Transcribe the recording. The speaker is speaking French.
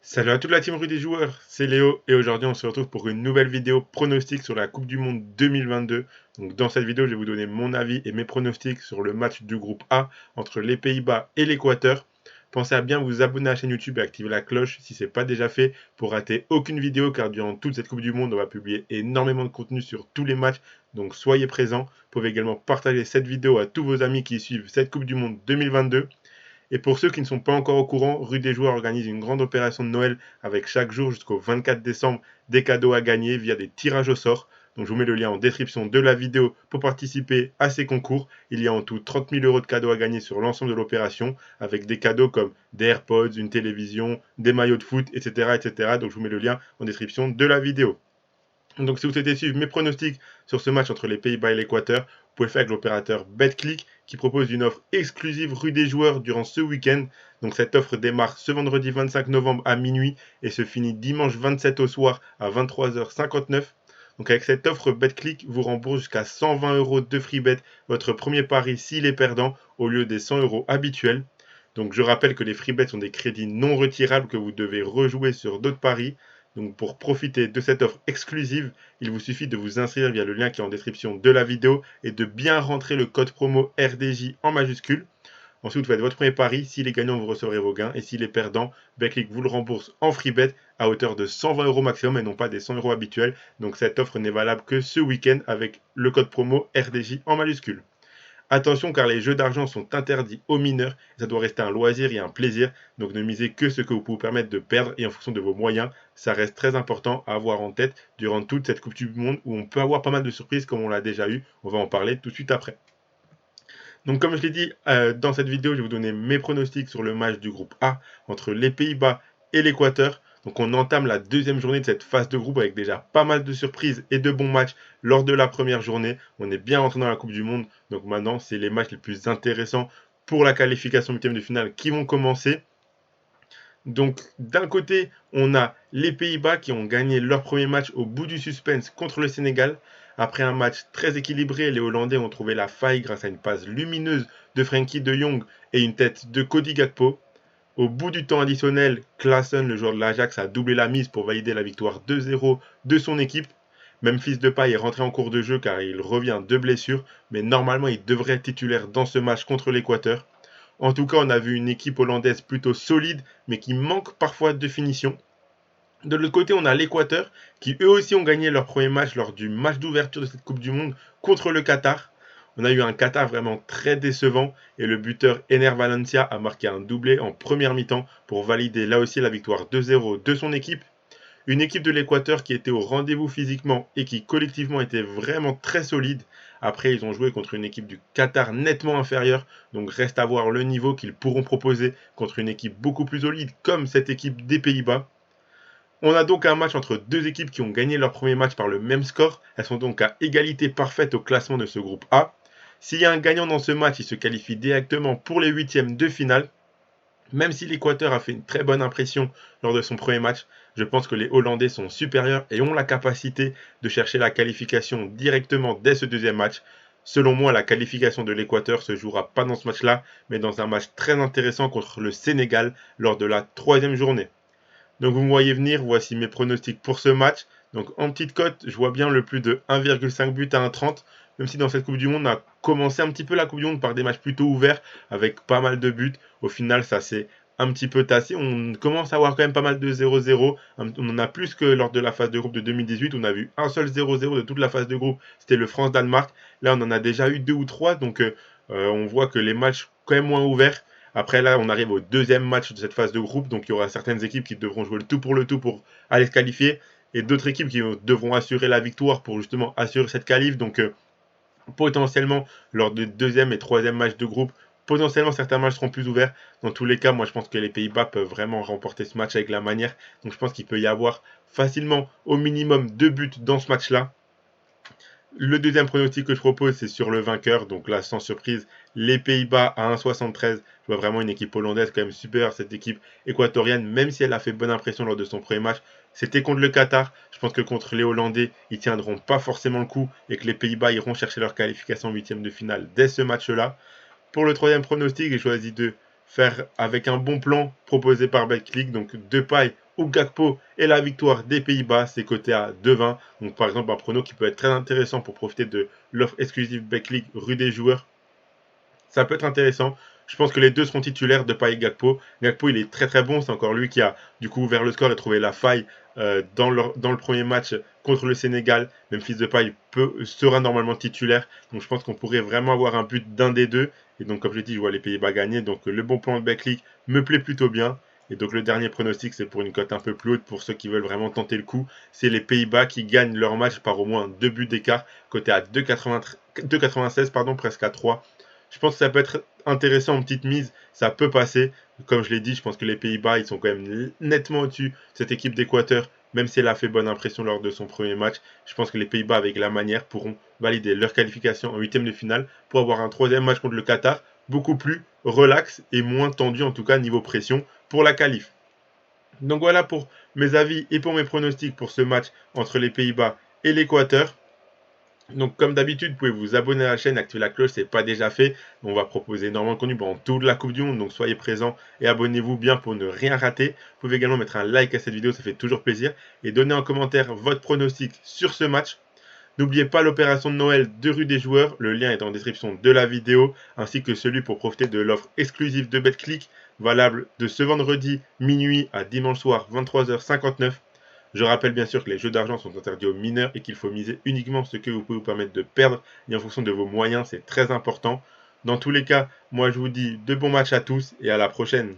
Salut à toute la team rue des joueurs, c'est Léo et aujourd'hui on se retrouve pour une nouvelle vidéo pronostic sur la Coupe du Monde 2022. Donc dans cette vidéo je vais vous donner mon avis et mes pronostics sur le match du groupe A entre les Pays-Bas et l'Équateur. Pensez à bien vous abonner à la chaîne YouTube et activer la cloche si ce n'est pas déjà fait pour rater aucune vidéo car durant toute cette Coupe du Monde on va publier énormément de contenu sur tous les matchs. Donc soyez présents, vous pouvez également partager cette vidéo à tous vos amis qui suivent cette Coupe du Monde 2022. Et pour ceux qui ne sont pas encore au courant, Rue des Joueurs organise une grande opération de Noël avec chaque jour jusqu'au 24 décembre des cadeaux à gagner via des tirages au sort. Donc je vous mets le lien en description de la vidéo pour participer à ces concours. Il y a en tout 30 000 euros de cadeaux à gagner sur l'ensemble de l'opération avec des cadeaux comme des AirPods, une télévision, des maillots de foot, etc., etc. Donc je vous mets le lien en description de la vidéo. Donc, si vous souhaitez suivre mes pronostics sur ce match entre les Pays-Bas et l'Équateur, vous pouvez le faire avec l'opérateur BetClick qui propose une offre exclusive rue des joueurs durant ce week-end. Donc, cette offre démarre ce vendredi 25 novembre à minuit et se finit dimanche 27 au soir à 23h59. Donc, avec cette offre BetClick, vous rembourse jusqu'à 120 euros de free bet votre premier pari s'il est perdant au lieu des 100 euros habituels. Donc, je rappelle que les free bets sont des crédits non retirables que vous devez rejouer sur d'autres paris. Donc pour profiter de cette offre exclusive, il vous suffit de vous inscrire via le lien qui est en description de la vidéo et de bien rentrer le code promo RDJ en majuscule. Ensuite, vous faites votre premier pari. S'il est gagnant, vous recevrez vos gains. Et s'il est perdant, Betclic vous le rembourse en free bet à hauteur de 120 euros maximum et non pas des 100 euros habituels. Donc cette offre n'est valable que ce week-end avec le code promo RDJ en majuscule. Attention car les jeux d'argent sont interdits aux mineurs, ça doit rester un loisir et un plaisir, donc ne misez que ce que vous pouvez vous permettre de perdre et en fonction de vos moyens, ça reste très important à avoir en tête durant toute cette Coupe du Monde où on peut avoir pas mal de surprises comme on l'a déjà eu, on va en parler tout de suite après. Donc comme je l'ai dit dans cette vidéo, je vais vous donner mes pronostics sur le match du groupe A entre les Pays-Bas et l'Équateur. Donc on entame la deuxième journée de cette phase de groupe avec déjà pas mal de surprises et de bons matchs lors de la première journée. On est bien rentré dans la Coupe du Monde. Donc maintenant, c'est les matchs les plus intéressants pour la qualification huitième de finale qui vont commencer. Donc d'un côté, on a les Pays-Bas qui ont gagné leur premier match au bout du suspense contre le Sénégal. Après un match très équilibré, les Hollandais ont trouvé la faille grâce à une passe lumineuse de Frenkie de Jong et une tête de Cody Gakpo. Au bout du temps additionnel, Klaassen, le joueur de l'Ajax, a doublé la mise pour valider la victoire 2-0 de son équipe. Memphis Depay est rentré en cours de jeu car il revient de blessure, mais normalement il devrait être titulaire dans ce match contre l'Équateur. En tout cas, on a vu une équipe hollandaise plutôt solide, mais qui manque parfois de finition. De l'autre côté, on a l'Équateur, qui eux aussi ont gagné leur premier match lors du match d'ouverture de cette Coupe du Monde contre le Qatar. On a eu un Qatar vraiment très décevant et le buteur Ener Valencia a marqué un doublé en première mi-temps pour valider là aussi la victoire 2-0 de son équipe. Une équipe de l'Équateur qui était au rendez-vous physiquement et qui collectivement était vraiment très solide. Après, ils ont joué contre une équipe du Qatar nettement inférieure, donc reste à voir le niveau qu'ils pourront proposer contre une équipe beaucoup plus solide comme cette équipe des Pays-Bas. On a donc un match entre deux équipes qui ont gagné leur premier match par le même score. Elles sont donc à égalité parfaite au classement de ce groupe A. S'il y a un gagnant dans ce match, il se qualifie directement pour les huitièmes de finale. Même si l'Équateur a fait une très bonne impression lors de son premier match, je pense que les Hollandais sont supérieurs et ont la capacité de chercher la qualification directement dès ce deuxième match. Selon moi, la qualification de l'Équateur se jouera pas dans ce match-là, mais dans un match très intéressant contre le Sénégal lors de la troisième journée. Donc vous me voyez venir, voici mes pronostics pour ce match. Donc en petite cote, je vois bien le plus de 1,5 but à 1,30. Même si dans cette Coupe du Monde, on a commencé un petit peu la Coupe du Monde par des matchs plutôt ouverts avec pas mal de buts. Au final, ça s'est un petit peu tassé. On commence à avoir quand même pas mal de 0-0. On en a plus que lors de la phase de groupe de 2018. On a vu un seul 0-0 de toute la phase de groupe. C'était le France-Danemark. Là, on en a déjà eu deux ou trois. Donc on voit que les matchs quand même moins ouverts. Après là, on arrive au deuxième match de cette phase de groupe, donc il y aura certaines équipes qui devront jouer le tout pour aller se qualifier, et d'autres équipes qui devront assurer la victoire pour justement assurer cette qualif. Donc potentiellement, lors du deuxième et troisième match de groupe, potentiellement certains matchs seront plus ouverts. Dans tous les cas, moi je pense que les Pays-Bas peuvent vraiment remporter ce match avec la manière. Donc je pense qu'il peut y avoir facilement au minimum deux buts dans ce match-là. Le deuxième pronostic que je propose, c'est sur le vainqueur. Donc là, sans surprise, les Pays-Bas à 1,73. Je vois vraiment une équipe hollandaise quand même super. Cette équipe équatorienne, même si elle a fait bonne impression lors de son premier match, c'était contre le Qatar. Je pense que contre les Hollandais, ils tiendront pas forcément le coup et que les Pays-Bas iront chercher leur qualification en huitième de finale dès ce match-là. Pour le troisième pronostic, j'ai choisi de faire avec un bon plan proposé par BetClick. Donc Depay ou Gakpo et la victoire des Pays-Bas, c'est coté à 2,20. Donc par exemple un prono qui peut être très intéressant pour profiter de l'offre exclusive Betclic rue des joueurs. Ça peut être intéressant. Je pense que les deux seront titulaires de Paille et Gakpo. Gakpo, il est très très bon. C'est encore lui qui a du coup ouvert le score et trouvé la faille dans le premier match contre le Sénégal. Memphis Depay sera normalement titulaire. Donc je pense qu'on pourrait vraiment avoir un but d'un des deux. Et donc comme je l'ai dit, je vois les Pays-Bas gagner. Donc le bon plan de Betclic me plaît plutôt bien. Et donc le dernier pronostic, c'est pour une cote un peu plus haute pour ceux qui veulent vraiment tenter le coup. C'est les Pays-Bas qui gagnent leur match par au moins 2 buts d'écart, coté à 2,96, pardon, presque à 3. Je pense que ça peut être intéressant en petite mise, ça peut passer. Comme je l'ai dit, je pense que les Pays-Bas, ils sont quand même nettement au-dessus de cette équipe d'Équateur, même si elle a fait bonne impression lors de son premier match. Je pense que les Pays-Bas, avec la manière, pourront valider leur qualification en huitième de finale pour avoir un troisième match contre le Qatar, beaucoup plus relax et moins tendu, en tout cas niveau pression, pour la qualif. Donc voilà pour mes avis et pour mes pronostics pour ce match entre les Pays-Bas et l'Équateur. Donc comme d'habitude, vous pouvez vous abonner à la chaîne, activer la cloche si ce n'est pas déjà fait. On va proposer énormément de contenu pendant toute la Coupe du Monde, donc soyez présents et abonnez-vous bien pour ne rien rater. Vous pouvez également mettre un like à cette vidéo, ça fait toujours plaisir. Et donner en commentaire votre pronostic sur ce match. N'oubliez pas l'opération de Noël de rue des joueurs, le lien est en description de la vidéo, ainsi que celui pour profiter de l'offre exclusive de Betclic, valable de ce vendredi minuit à dimanche soir 23h59. Je rappelle bien sûr que les jeux d'argent sont interdits aux mineurs et qu'il faut miser uniquement ce que vous pouvez vous permettre de perdre et en fonction de vos moyens, c'est très important. Dans tous les cas, moi je vous dis de bons matchs à tous et à la prochaine.